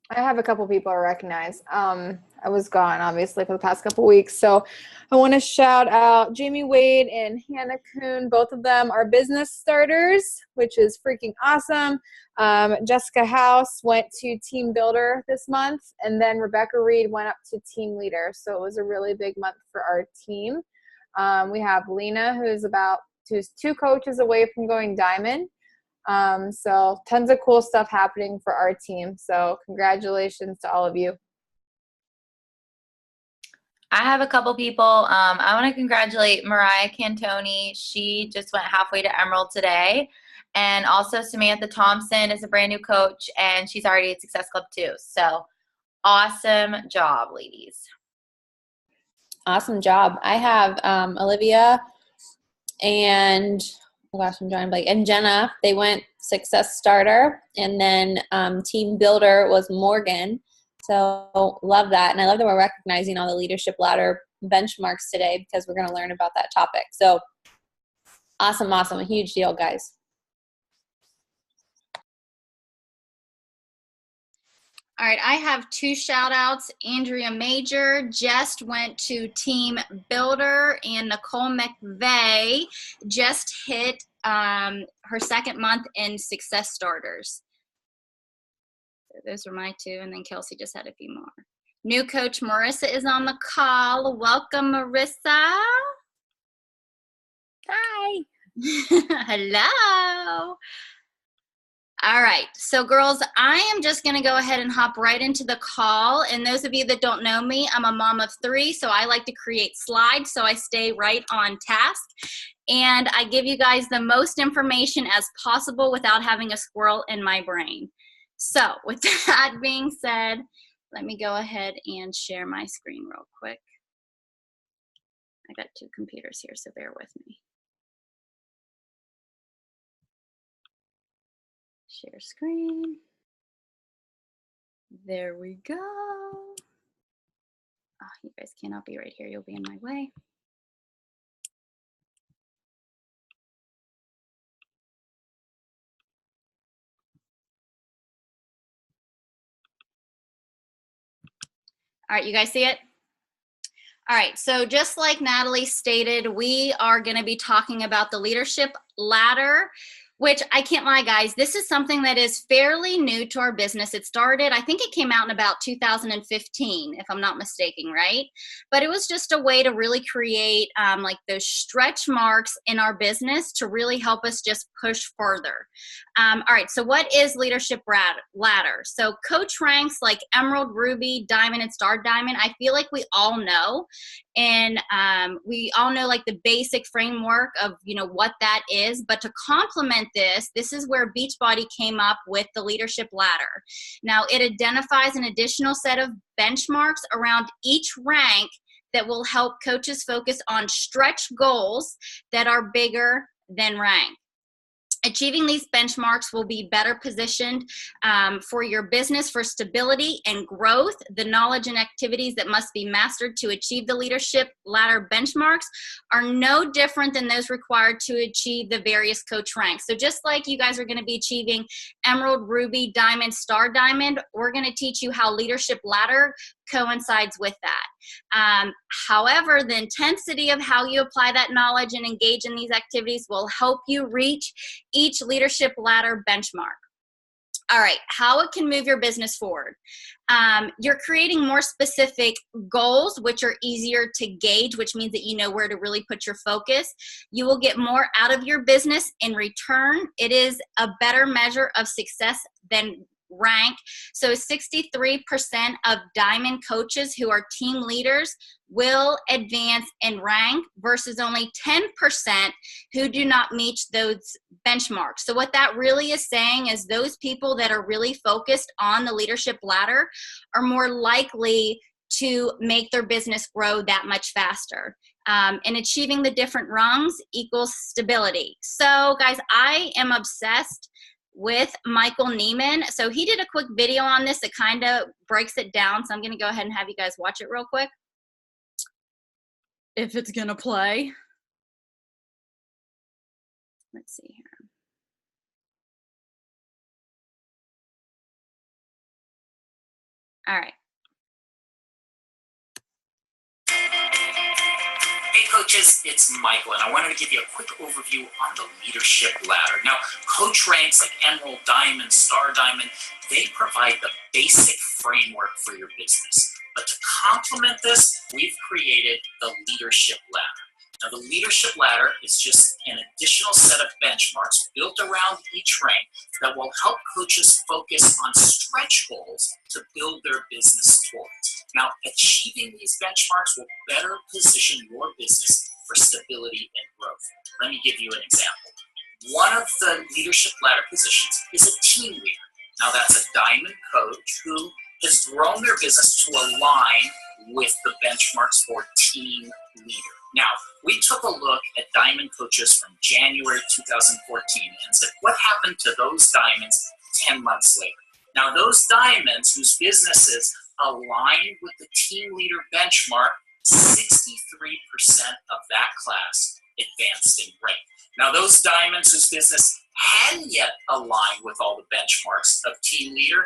I have a couple people I recognize. I was gone, obviously, for the past couple weeks. So I want to shout out Jamie Wade and Hannah Kuhn. Both of them are business starters, which is freaking awesome. Jessica House went to Team Builder this month, and then Rebecca Reed went up to Team Leader. So it was a really big month for our team. We have Lena, who's 2 coaches away from going diamond. So tons of cool stuff happening for our team. So congratulations to all of you. I have a couple people. I want to congratulate Mariah Cantoni. She just went halfway to Emerald today. And also Samantha Thompson is a brand new coach, and she's already at Success Club too. So awesome job, ladies. Awesome job. I have Olivia and oh gosh, I'm drawing blank. And Jenna, they went Success Starter, and then Team Builder was Morgan. So love that, and I love that we're recognizing all the leadership ladder benchmarks today because we're going to learn about that topic. So awesome, awesome, a huge deal, guys. All right, I have 2 shout outs. Andrea Major just went to Team Builder, and Nicole McVeigh just hit her 2nd month in Success Starters. So those were my 2, and then Kelsey just had a few more. New coach Marissa is on the call. Welcome, Marissa. Hi. Hello. All right, so girls, I am just going to go ahead and hop right into the call. And those of you that don't know me, I'm a mom of 3, so I like to create slides so I stay right on task. And I give you guys the most information as possible without having a squirrel in my brain. So with that being said, let me go ahead and share my screen real quick. I got 2 computers here, so bear with me. Share screen. There we go. Oh, you guys cannot be right here. You'll be in my way. All right, you guys see it? All right, so just like Natalie stated, we are going to be talking about the leadership ladder, which I can't lie, guys, this is something that is fairly new to our business. It started, I think it came out in about 2015, if I'm not mistaken, right? But it was just a way to really create like those stretch marks in our business to really help us just push further. All right, so what is leadership ladder? So coach ranks like Emerald, Ruby, Diamond, and Star Diamond, I feel like we all know. And we all know like the basic framework of, you know, what that is. But to complement this is where Beachbody came up with the leadership ladder. Now, it identifies an additional set of benchmarks around each rank that will help coaches focus on stretch goals that are bigger than rank. Achieving these benchmarks will be better positioned for your business for stability and growth. The knowledge and activities that must be mastered to achieve the leadership ladder benchmarks are no different than those required to achieve the various coach ranks. So just like you guys are going to be achieving Emerald, Ruby, Diamond, Star Diamond, we're going to teach you how leadership ladder coincides with that. However, the intensity of how you apply that knowledge and engage in these activities will help you reach each leadership ladder benchmark. All right, how it can move your business forward. You're creating more specific goals, which are easier to gauge, which means that you know where to really put your focus. You will get more out of your business in return. It is a better measure of success than rank. So 63% of diamond coaches who are team leaders will advance in rank versus only 10% who do not meet those benchmarks. So what that really is saying is those people that are really focused on the leadership ladder are more likely to make their business grow that much faster. And achieving the different rungs equals stability. So guys, I am obsessed with Michael Neiman. So he did a quick video on this that kind of breaks it down. So I'm going to go ahead and have you guys watch it real quick. If it's going to play. Let's see here. All right. Hey coaches, it's Michael, and I wanted to give you a quick overview on the leadership ladder. Now, coach ranks like Emerald, Diamond, Star Diamond, they provide the basic framework for your business. But to complement this, we've created the leadership ladder. Now, the leadership ladder is just an additional set of benchmarks built around each rank that will help coaches focus on stretch goals to build their business towards. Now, achieving these benchmarks will better position your business for stability and growth. Let me give you an example. One of the leadership ladder positions is a team leader. Now, that's a diamond coach who has grown their business to align with the benchmarks for team leader. Now, we took a look at diamond coaches from January 2014 and said, what happened to those diamonds 10 months later? Now, those diamonds whose businesses aligned with the team leader benchmark, 63% of that class advanced in rank. Now, those diamonds whose business hadn't yet aligned with all the benchmarks of team leader,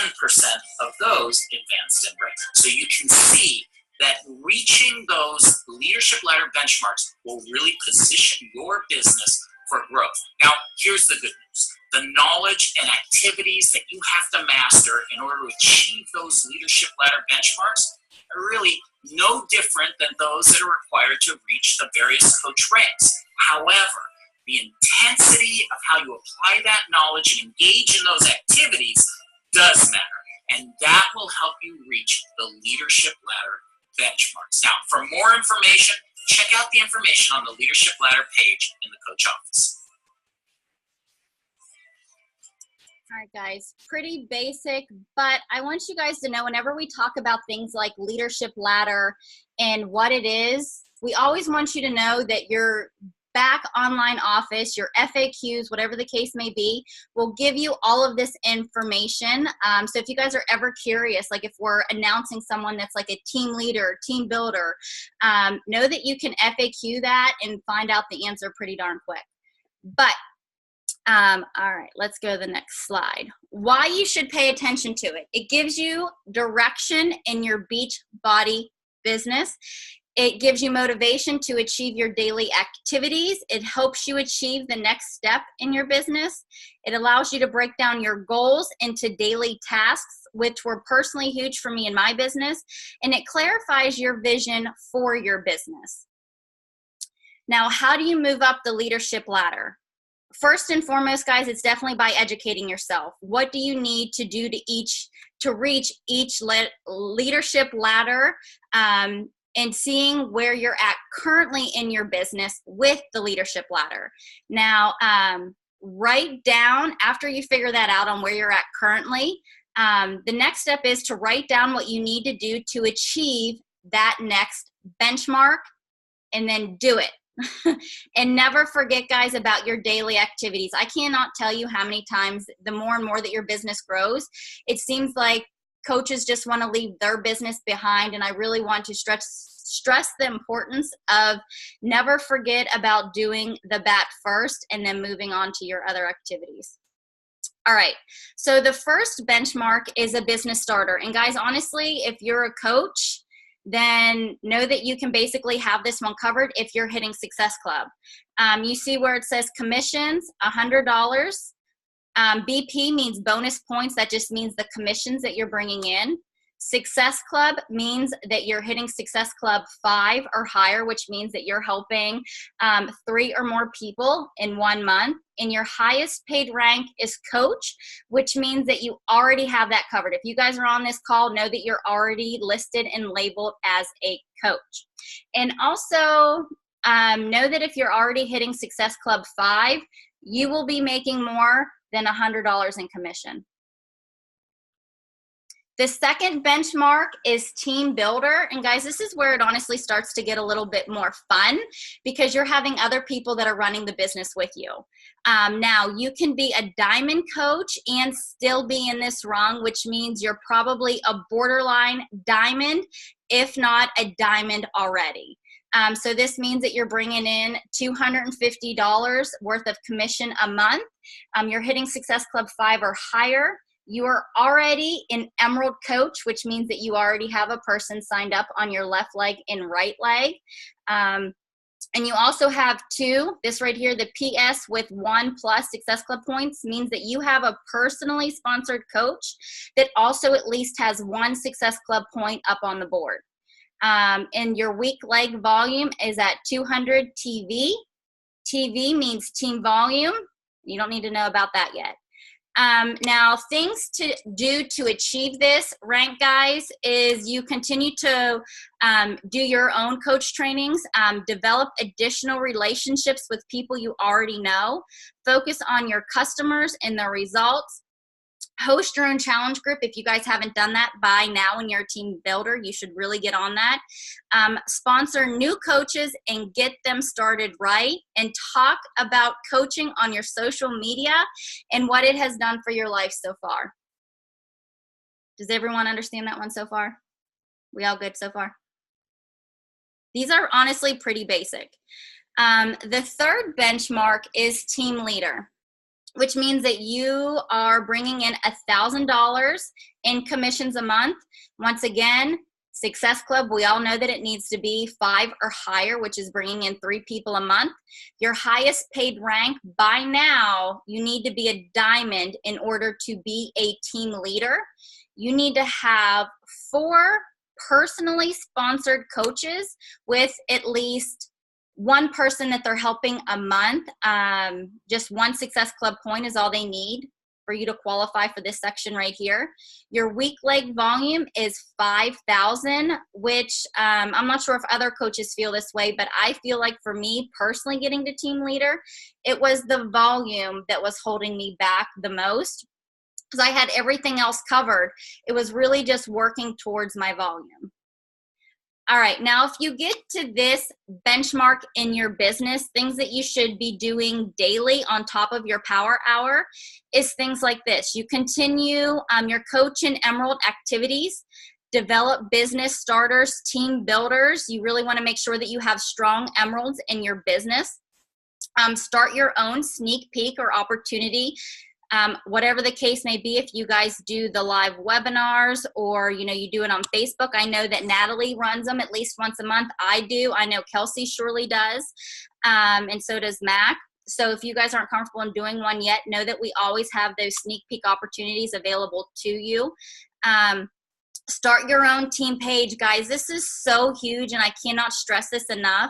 10% of those advanced in rank. So you can see that reaching those leadership ladder benchmarks will really position your business for growth. Now, here's the good news. The knowledge and activities that you have to master in order to achieve those leadership ladder benchmarks are really no different than those that are required to reach the various coach ranks. However, the intensity of how you apply that knowledge and engage in those activities does matter, and that will help you reach the leadership ladder benchmarks. Now, for more information, check out the information on the leadership ladder page in the coach office. All right, guys, pretty basic, but I want you guys to know whenever we talk about things like leadership ladder and what it is, we always want you to know that your back online office, your FAQs, whatever the case may be, will give you all of this information. So if you guys are ever curious, like if we're announcing someone that's like a team leader, team builder, know that you can FAQ that and find out the answer pretty darn quick. But all right, let's go to the next slide. Why you should pay attention to it. It gives you direction in your Beachbody business. It gives you motivation to achieve your daily activities. It helps you achieve the next step in your business. It allows you to break down your goals into daily tasks, which were personally huge for me in my business. And it clarifies your vision for your business. Now, how do you move up the leadership ladder? First and foremost, guys, it's definitely by educating yourself. What do you need to do to reach each leadership ladder, and seeing where you're at currently in your business with the leadership ladder. Now, write down, after you figure that out on where you're at currently, the next step is to write down what you need to do to achieve that next benchmark, and then do it. And never forget, guys, about your daily activities. I cannot tell you how many times, the more and more that your business grows, it seems like coaches just want to leave their business behind, and I really want to stress the importance of never forget about doing the bat first and then moving on to your other activities. All right, so the first benchmark is a business starter. And guys, honestly, if you're a coach, then know that you can basically have this one covered if you're hitting Success Club. You see where it says commissions, $100. BP means bonus points. That just means the commissions that you're bringing in. Success Club means that you're hitting Success Club 5 or higher, which means that you're helping 3 or more people in 1 month. And your highest paid rank is coach, which means that you already have that covered. If you guys are on this call, know that you're already listed and labeled as a coach. And also know that if you're already hitting Success Club 5, you will be making more than $100 in commission. The second benchmark is team builder. And guys, this is where it honestly starts to get a little bit more fun, because you're having other people that are running the business with you. Now, you can be a diamond coach and still be in this rung, which means you're probably a borderline diamond, if not a diamond already. So this means that you're bringing in $250 worth of commission a month. You're hitting Success Club 5 or higher. you are already an Emerald coach, which means that you already have a person signed up on your left leg and right leg. And you also have 2, this right here, the PS with 1+ Success Club points means that you have a personally sponsored coach that also at least has 1 Success Club point up on the board. And your weak leg volume is at 200 TV. TV means team volume. You don't need to know about that yet. Now, things to do to achieve this rank, guys, is you continue to do your own coach trainings, develop additional relationships with people you already know, focus on your customers and their results, host your own challenge group. If you guys haven't done that by now and you're a team builder, you should really get on that. Sponsor new coaches and get them started right, and talk about coaching on your social media and what it has done for your life so far. Does everyone understand that one so far? We all good so far? These are honestly pretty basic. The third benchmark is team leader, which means that you are bringing in $1,000 in commissions a month. Once again, Success Club, we all know that it needs to be 5 or higher, which is bringing in 3 people a month. Your highest paid rank, by now, you need to be a diamond in order to be a team leader. You need to have 4 personally sponsored coaches with at least 1 person that they're helping a month. Just 1 Success Club point is all they need for you to qualify for this section right here. Your weak leg volume is 5,000, which I'm not sure if other coaches feel this way, but I feel like for me personally getting to team leader, it was the volume that was holding me back the most, because I had everything else covered. It was really just working towards my volume. All right, now if you get to this benchmark in your business, things that you should be doing daily on top of your power hour is things like this. You continue your Coach and Emerald activities, develop business starters, team builders. You really want to make sure that you have strong emeralds in your business. Start your own sneak peek or opportunity. Whatever the case may be, if you guys do the live webinars or, you do it on Facebook. I know that Natalie runs them at least once a month. I do. I know Kelsey surely does. And so does Mac. So if you guys aren't comfortable in doing one yet, know that we always have those sneak peek opportunities available to you. Start your own team page, guys. This is so huge, and I cannot stress this enough.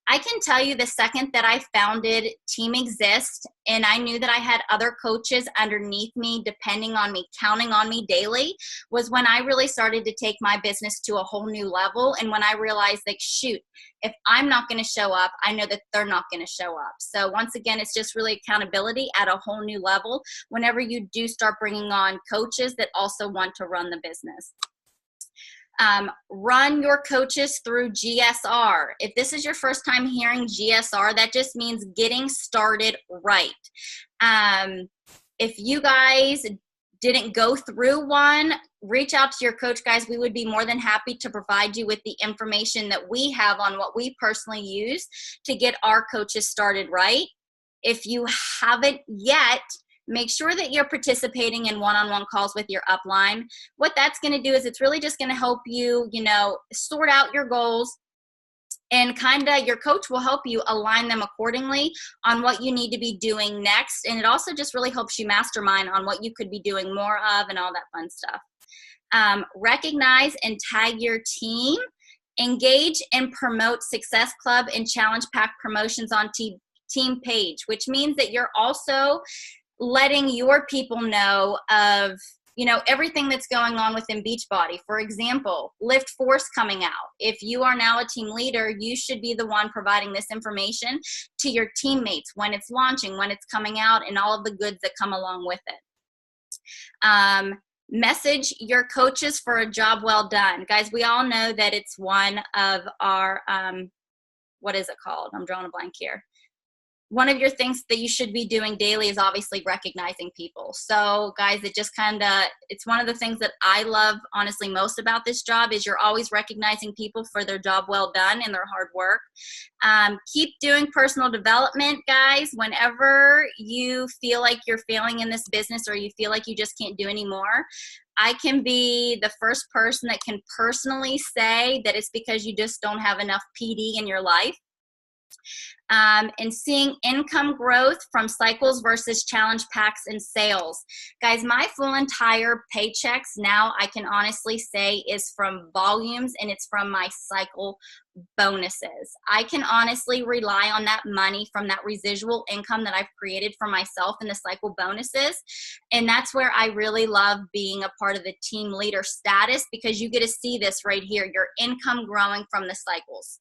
I can tell you the second that I founded Team Exist, and I knew that I had other coaches underneath me, depending on me, counting on me daily, was when I really started to take my business to a whole new level. And when I realized, like, shoot, if I'm not going to show up, I know that they're not going to show up. So once again, it's just really accountability at a whole new level whenever you do start bringing on coaches that also want to run the business. Run your coaches through GSR. If this is your first time hearing GSR, that just means getting started right. If you guys didn't go through one, reach out to your coach, guys. We would be more than happy to provide you with the information that we have on what we personally use to get our coaches started right. If you haven't yet, make sure that you're participating in one-on-one calls with your upline. What that's going to do is it's really just going to help you, sort out your goals, and your coach will help you align them accordingly on what you need to be doing next. And it also just really helps you mastermind on what you could be doing more of and all that fun stuff. Recognize and tag your team. Engage and promote Success Club and Challenge Pack promotions on team page, which means that you're also letting your people know of, everything that's going on within Beachbody. For example, Lift Force coming out. If you are now a team leader, you should be the one providing this information to your teammates when it's launching, when it's coming out, and all of the goods that come along with it. Message your coaches for a job well done. Guys, we all know that it's one of our, what is it called? I'm drawing a blank here. one of your things that you should be doing daily is obviously recognizing people. So guys, it just it's one of the things that I love honestly most about this job is you're always recognizing people for their job well done and their hard work. Keep doing personal development, guys. Whenever you feel like you're failing in this business or you feel like you just can't do anymore, I can be the first person that can personally say that it's because you just don't have enough PD in your life. And seeing income growth from cycles versus challenge packs and sales. Guys, my full entire paychecks now I can honestly say is from volumes, and it's from my cycle bonuses. I can honestly rely on that money from that residual income that I've created for myself in the cycle bonuses. And that's where I really love being a part of the team leader status, because you get to see this right here, your income growing from the cycles.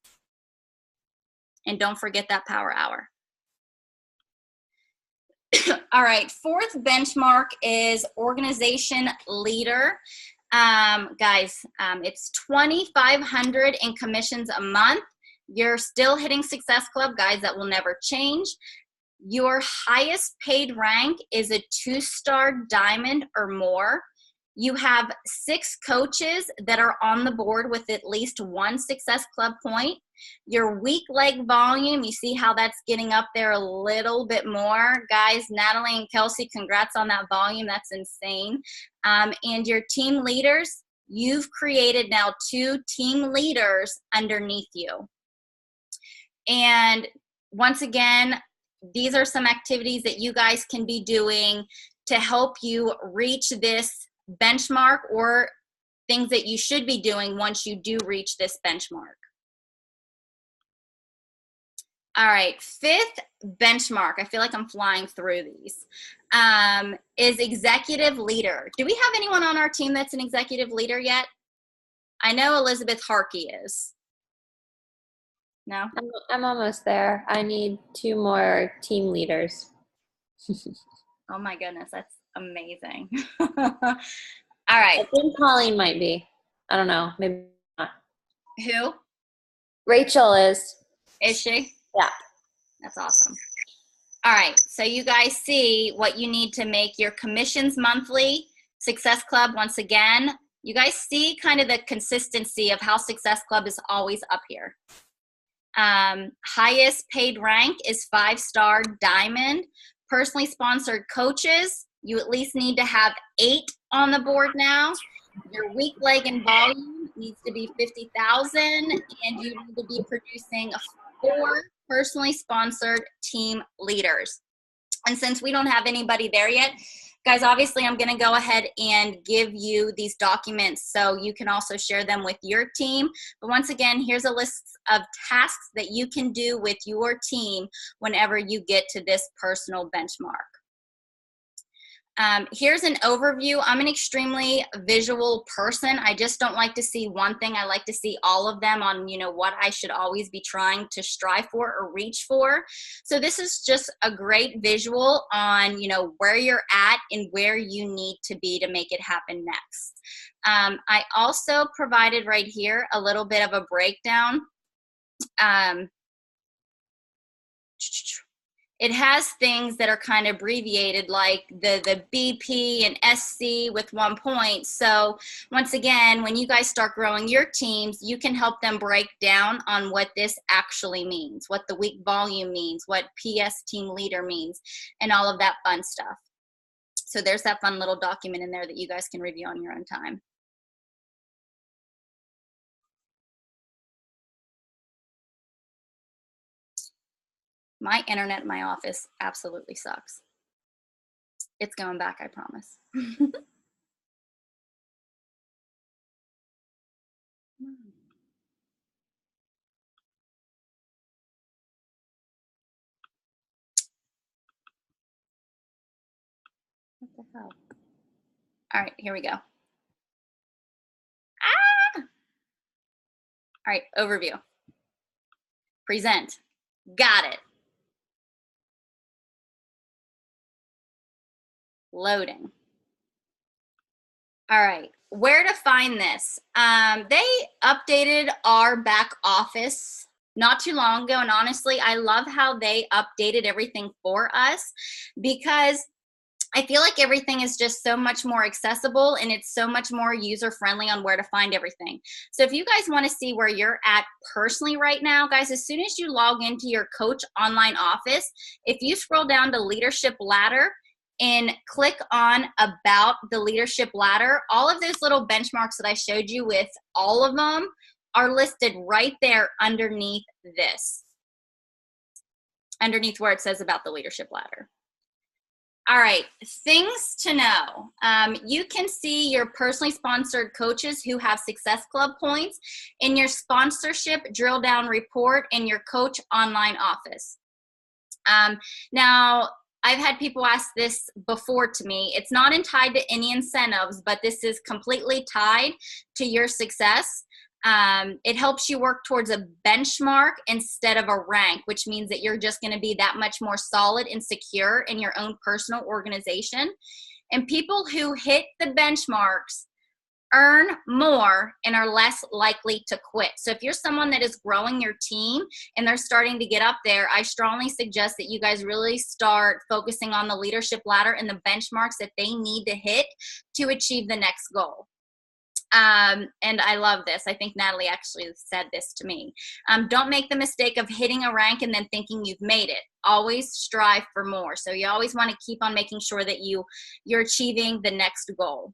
And don't forget that power hour. All right, fourth benchmark is organization leader. Guys, it's $2,500 in commissions a month. You're still hitting Success Club, guys. That will never change. Your highest paid rank is a 2-star diamond or more. You have 6 coaches that are on the board with at least 1 Success Club point. Your weak leg volume, you see how that's getting up there a little bit more. Guys, Natalie and Kelsey, congrats on that volume. That's insane. And your team leaders, you've created now 2 team leaders underneath you. And once again, these are some activities that you guys can be doing to help you reach this benchmark, or things that you should be doing once you do reach this benchmark. All right, 5th benchmark, I feel like I'm flying through these, is executive leader. Do we have anyone on our team that's an executive leader yet? I know Elizabeth Harkey is. No? I'm almost there. I need 2 more team leaders. Oh my goodness, that's amazing. All right. I think Colleen might be. I don't know. Maybe not. Who? Rachel is. Is she? Yeah. That's awesome. All right, so you guys see what you need to make your commissions monthly. Success Club, once again, you guys see kind of the consistency of how Success Club is always up here. Highest paid rank is 5-star diamond. Personally sponsored coaches, you at least need to have 8 on the board now. Your weak leg and volume needs to be 50,000, and you need to be producing 4 personally sponsored team leaders. And since we don't have anybody there yet, guys, obviously I'm going to go ahead and give you these documents so you can also share them with your team. But once again, here's a list of tasks that you can do with your team whenever you get to this personal benchmark. Here's an overview. I'm an extremely visual person. I just don't like to see one thing. I like to see all of them on, what I should always be trying to strive for or reach for. So this is just a great visual on, where you're at and where you need to be to make it happen next. I also provided right here a little bit of a breakdown. It has things that are kind of abbreviated, like the BP and SC with 1 point. So once again, when you guys start growing your teams, you can help them break down on what this actually means, what the weak volume means, what PS team leader means, and all of that fun stuff. So there's that fun little document in there that you guys can review on your own time. My internet in my office absolutely sucks. It's going back, I promise. What the hell? All right, here we go. All right, overview. Present. Got it. Loading. All right, where to find this? They updated our back office not too long ago. And honestly, I love how they updated everything for us, because I feel like everything is just so much more accessible and it's so much more user friendly on where to find everything. So if you guys want to see where you're at personally right now, guys, as soon as you log into your Coach Online Office, if you scroll down to Leadership Ladder and click on About the Leadership Ladder, all of those little benchmarks that I showed you with all of them are listed right there underneath this, underneath where it says About the Leadership Ladder. All right, things to know. You can see your personally sponsored coaches who have Success Club points in your sponsorship drill down report in your Coach Online Office. Now, I've had people ask this before to me. It's not tied to any incentives, but this is completely tied to your success. It helps you work towards a benchmark instead of a rank, which means that you're just going to be that much more solid and secure in your own personal organization. And people who hit the benchmarks earn more and are less likely to quit. So if you're someone that is growing your team and they're starting to get up there, I strongly suggest that you guys really start focusing on the leadership ladder and the benchmarks that they need to hit to achieve the next goal. And I love this. I think Natalie actually said this to me. Don't make the mistake of hitting a rank and then thinking you've made it. Always strive for more. So you always want to keep on making sure that you're achieving the next goal.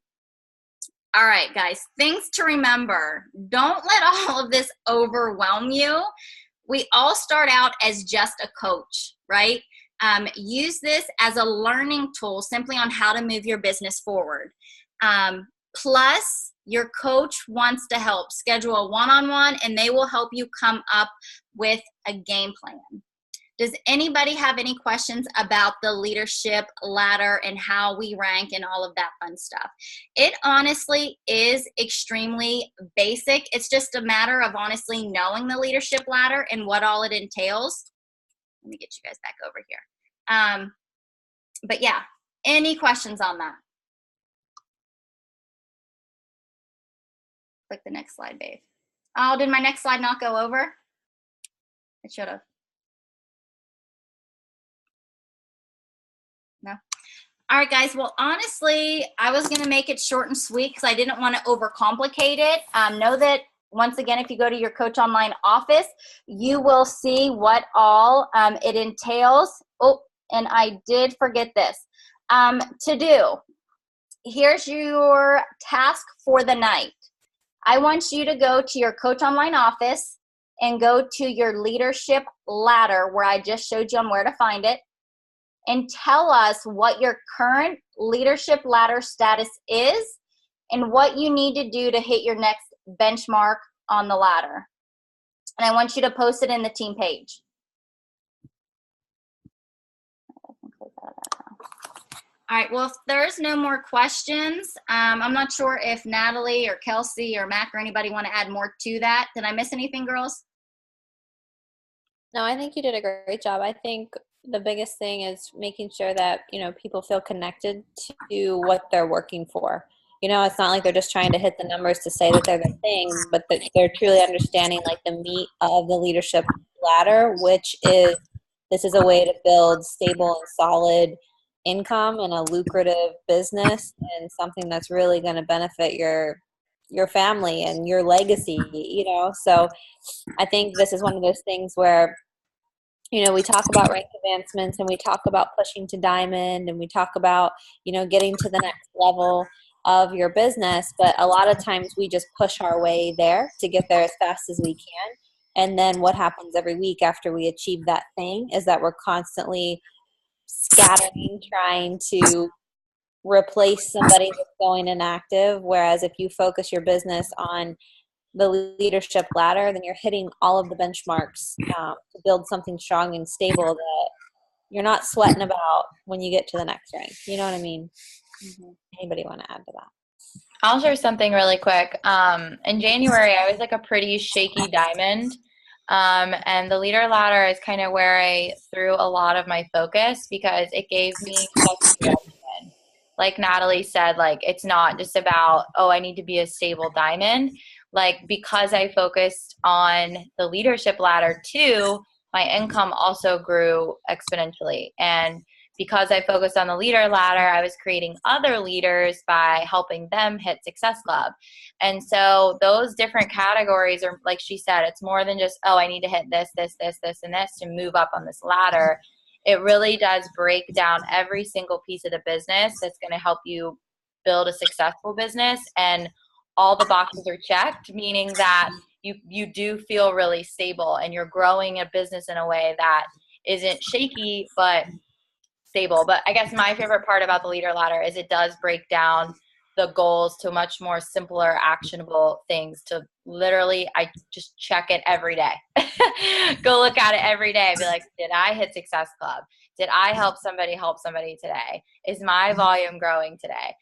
All right, guys, things to remember. Don't let all of this overwhelm you. We all start out as just a coach, right? Use this as a learning tool simply on how to move your business forward. Plus, your coach wants to help schedule a one-on-one, and they will help you come up with a game plan. Does anybody have any questions about the leadership ladder and how we rank and all of that fun stuff? It honestly is extremely basic. It's just a matter of honestly knowing the leadership ladder and what all it entails. Let me get you guys back over here. But yeah, any questions on that? Click the next slide, babe. Oh, did my next slide not go over? It should have. No. All right, guys. Well, honestly, I was going to make it short and sweet because I didn't want to overcomplicate it. Know that, once again, if you go to your Coach Online Office, you will see what all it entails. Oh, and I did forget this. To do, here's your task for the night. I want you to go to your Coach Online Office and go to your leadership ladder where I just showed you on where to find it, and tell us what your current leadership ladder status is and what you need to do to hit your next benchmark on the ladder. And I want you to post it in the team page. All right, well, if there's no more questions, I'm not sure if Natalie or Kelsey or Mac or anybody want to add more to that. Did I miss anything, girls? No, I think you did a great job. I think the biggest thing is making sure that, people feel connected to what they're working for. It's not like they're just trying to hit the numbers to say that they're the thing, but that they're truly understanding like the meat of the leadership ladder, which is, this is a way to build stable and solid income and a lucrative business and something that's really going to benefit your family and your legacy, So I think this is one of those things where, we talk about rank advancements and we talk about pushing to diamond and we talk about, getting to the next level of your business. But a lot of times we just push our way there to get there as fast as we can. And then what happens every week after we achieve that thing is that we're constantly scattering, trying to replace somebody that's going inactive. Whereas if you focus your business on the leadership ladder, then you're hitting all of the benchmarks to build something strong and stable that you're not sweating about when you get to the next rank. You know what I mean? Mm-hmm. Anybody want to add to that? I'll share something really quick. In January, I was like a pretty shaky diamond. And the leader ladder is kind of where I threw a lot of my focus because it gave me such direction. Like Natalie said, like, it's not just about, oh, I need to be a stable diamond. like because I focused on the leadership ladder too, my income also grew exponentially. And because I focused on the leader ladder, I was creating other leaders by helping them hit Success Club. And so those different categories are, like she said, it's more than just, oh, I need to hit this, this, this, this, and this to move up on this ladder. It really does break down every single piece of the business that's going to help you build a successful business. And all the boxes are checked, meaning that you do feel really stable and you're growing a business in a way that isn't shaky, but stable. But I guess my favorite part about the leader ladder is it does break down the goals to much more simpler, actionable things. To literally, I just check it every day. Go look at it every day. Be like, did I hit Success Club? Did I help somebody today? Is my volume growing today?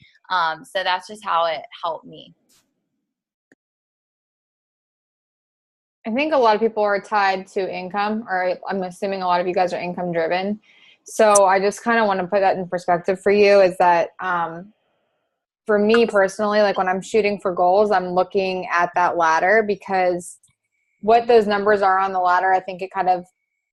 So that's just how it helped me. I think a lot of people are tied to income, or I'm assuming a lot of you guys are income driven. So I just kind of want to put that in perspective for you, is that for me personally, like when I'm shooting for goals, I'm looking at that ladder, because what those numbers are on the ladder, I think it kind of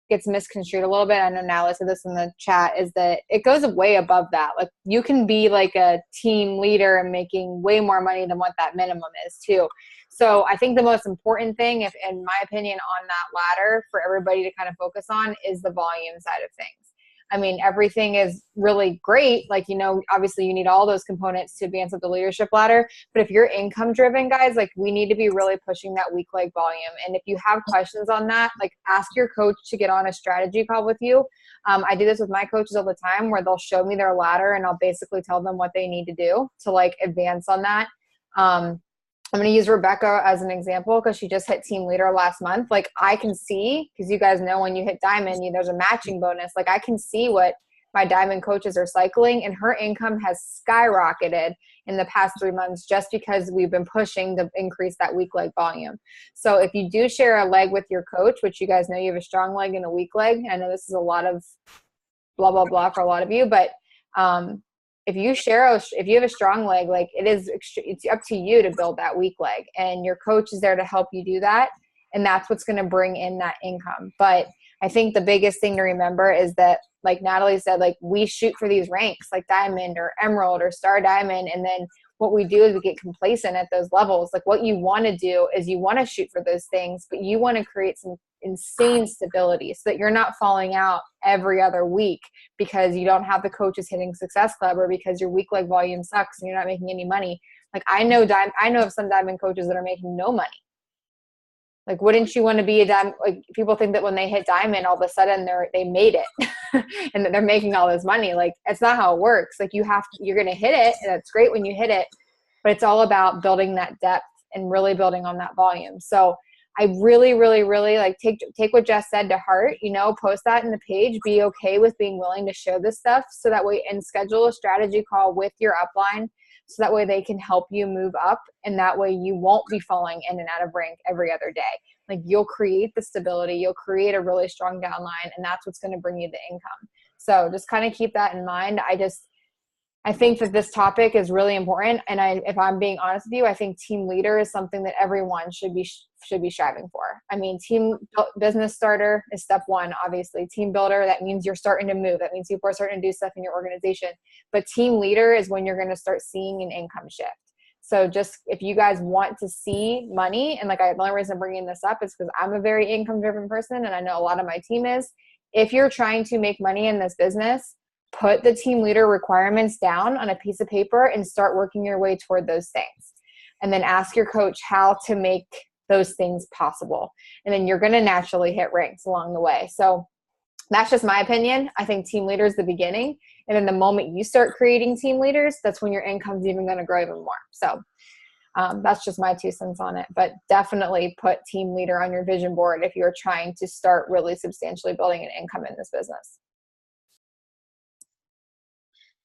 gets misconstrued a little bit. I know Natalie said this in the chat, is that it goes way above that. Like you can be like a team leader and making way more money than what that minimum is too. So I think the most important thing, if in my opinion, on that ladder for everybody to kind of focus on is the volume side of things. I mean, everything is really great. Like, you know, obviously you need all those components to advance up the leadership ladder. But if you're income driven, guys, like we need to be really pushing that week leg volume. And if you have questions on that, like ask your coach to get on a strategy call with you. I do this with my coaches all the time, where they'll show me their ladder and I'll basically tell them what they need to do to like advance on that. I'm going to use Rebecca as an example because she just hit team leader last month. Like I can see, because you guys know when you hit diamond, there's a matching bonus. Like I can see what my diamond coaches are cycling, and her income has skyrocketed in the past 3 months just because we've been pushing to increase that weak leg volume. So if you do share a leg with your coach, which you guys know you have a strong leg and a weak leg, I know this is a lot of blah, blah, blah for a lot of you, but if you have a strong leg, like it's up to you to build that weak leg, and your coach is there to help you do that. And that's what's going to bring in that income. But I think the biggest thing to remember is that, like Natalie said, like we shoot for these ranks like diamond or emerald or star diamond. And then what we do is we get complacent at those levels. Like what you want to do is you want to shoot for those things, but you want to create some insane stability so that you're not falling out every other week because you don't have the coaches hitting Success Club, or because your weak leg volume sucks and you're not making any money. Like I know of some diamond coaches that are making no money. Like, wouldn't you want to be a diamond? Like people think that when they hit diamond, all of a sudden they made it and that they're making all this money. Like it's not how it works. Like you're going to hit it, and that's great when you hit it, but it's all about building that depth and really building on that volume. So I really, really, really like take what Jess said to heart, post that in the page, be okay with being willing to show this stuff so that way, and schedule a strategy call with your upline so that way they can help you move up, and that way you won't be falling in and out of rank every other day. Like you'll create the stability, you'll create a really strong downline, and that's what's going to bring you the income. So just kind of keep that in mind. I think that this topic is really important. And if I'm being honest with you, I think team leader is something that everyone should be striving for. I mean, team business starter is step one, obviously. Team builder, that means you're starting to move. That means people are starting to do stuff in your organization. But team leader is when you're going to start seeing an income shift. So just if you guys want to see money, and the only reason I'm bringing this up is because I'm a very income driven person, and I know a lot of my team is. If you're trying to make money in this business, put the team leader requirements down on a piece of paper and start working your way toward those things. And then ask your coach how to make those things possible. And then you're going to naturally hit ranks along the way. So that's just my opinion. I think team leader is the beginning. And then the moment you start creating team leaders, that's when your income's even going to grow even more. So that's just my 2 cents on it. But definitely put team leader on your vision board if you're trying to start really substantially building an income in this business.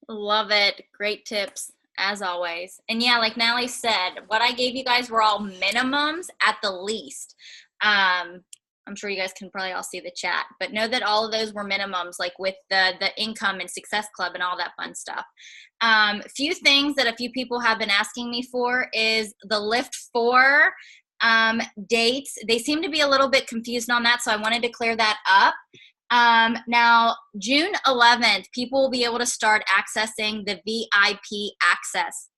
Love it. Great tips as always. And yeah, like Natalie said, what I gave you guys were all minimums at the least. I'm sure you guys can probably all see the chat, but know that all of those were minimums, like with the income and Success Club and all that fun stuff. Few things that a few people have been asking me for is the Lift 4 dates. They seem to be a little bit confused on that, so I wanted to clear that up. Now, June 11th, people will be able to start accessing the VIP access,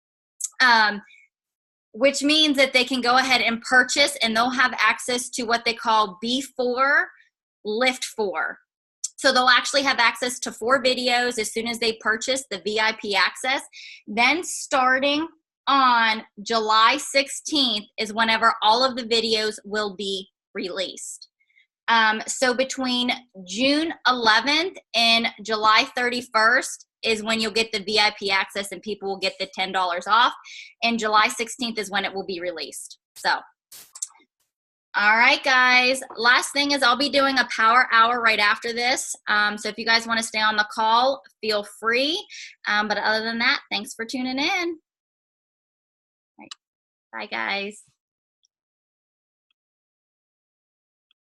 which means that they can go ahead and purchase, and they'll have access to what they call B4 Lift 4. So they'll actually have access to 4 videos as soon as they purchase the VIP access. Then starting on July 16th is whenever all of the videos will be released. So between June 11th and July 31st is when you'll get the VIP access and people will get the $10 off. And July 16th is when it will be released. So, all right, guys. Last thing is I'll be doing a power hour right after this. So if you guys want to stay on the call, feel free. But other than that, thanks for tuning in. All right. Bye, guys.